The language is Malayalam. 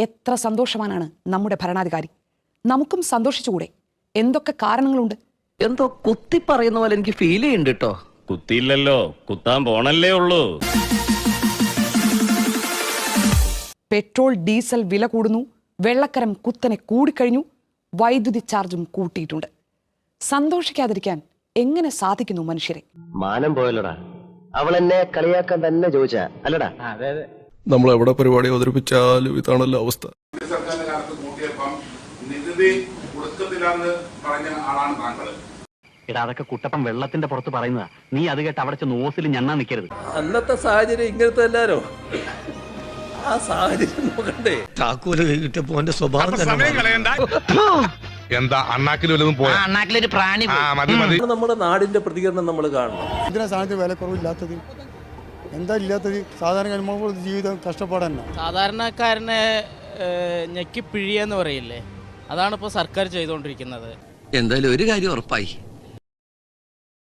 എത്ര സന്തോഷവാനാണ് നമ്മുടെ ഭരണാധികാരി. നമുക്കും സന്തോഷിച്ചുകൂടെ? എന്തൊക്കെ കാരണങ്ങളുണ്ട്. എന്തോ കുത്തി പറയുന്ന പോലെ എനിക്ക് ഫീൽ ചെയ്യുന്നുണ്ട് കേട്ടോ. കുത്തിയില്ലല്ലോ, കുത്താൻ പോണല്ലേ ഉള്ളൂ. പെട്രോൾ ഡീസൽ വില കൂടുന്നു, വെള്ളക്കരം കുത്തനെ കൂടിക്കഴിഞ്ഞു, വൈദ്യുതി ചാർജും കൂട്ടിയിട്ടുണ്ട്. സന്തോഷിക്കാതിരിക്കാൻ എങ്ങനെ സാധിക്കുന്നു മനുഷ്യരെ? മാനം പോയല്ലോടാ. അവൾ എന്നെ കളിയാക്കാൻ തന്നെ ചോദിച്ചാ അല്ലടാ. നമ്മൾ എവിടെ പരിപാടി അവതരിപ്പിച്ചാലും ഇതാണല്ലോ അവസ്ഥ. സർക്കാരിന്റെ കാലത്ത് കൂട്ടിയപ്പം നികുതി കൊടുക്കത്തില്ലെന്ന് പറഞ്ഞ ആളാണ് താങ്കൾ. എടാ അതൊക്കെ കുട്ടപ്പം വെള്ളത്തിന്റെ പുറത്ത് പറയുന്നതാ. നീ അത് കേട്ട് അവിടെ നോസിൽ ഞണ്ണാൻ നിൽക്കരുത്. അന്നത്തെ സാഹചര്യം ഇങ്ങനത്തെ എല്ലാരോ ആ സാഹചര്യം നോക്കണ്ടേ. താക്കൂല് കിട്ടിയപ്പോ എന്റെ സ്വഭാവം എന്താ അണ്ണാക്കിൽ വല്ലതും പോയാ? അണ്ണാക്കിലൊരു പ്രാണി. നമ്മുടെ നാടിന്റെ പ്രതികരണം നമ്മൾ കാണണം. ഇതിനെ സാധനത്തിന് വിലക്കുറവില്ലാത്തത് എന്താ ഇല്ലാത്തത്? സാധാരണ ജീവിതം കഷ്ടപ്പാടന്നെ. സാധാരണക്കാരനെ ഞെക്കി പിഴിയെന്ന് പറയില്ലേ, അതാണ് ഇപ്പോൾ സർക്കാർ ചെയ്തുകൊണ്ടിരിക്കുന്നത്. എന്തായാലും ഒരു കാര്യം ഉറപ്പായി,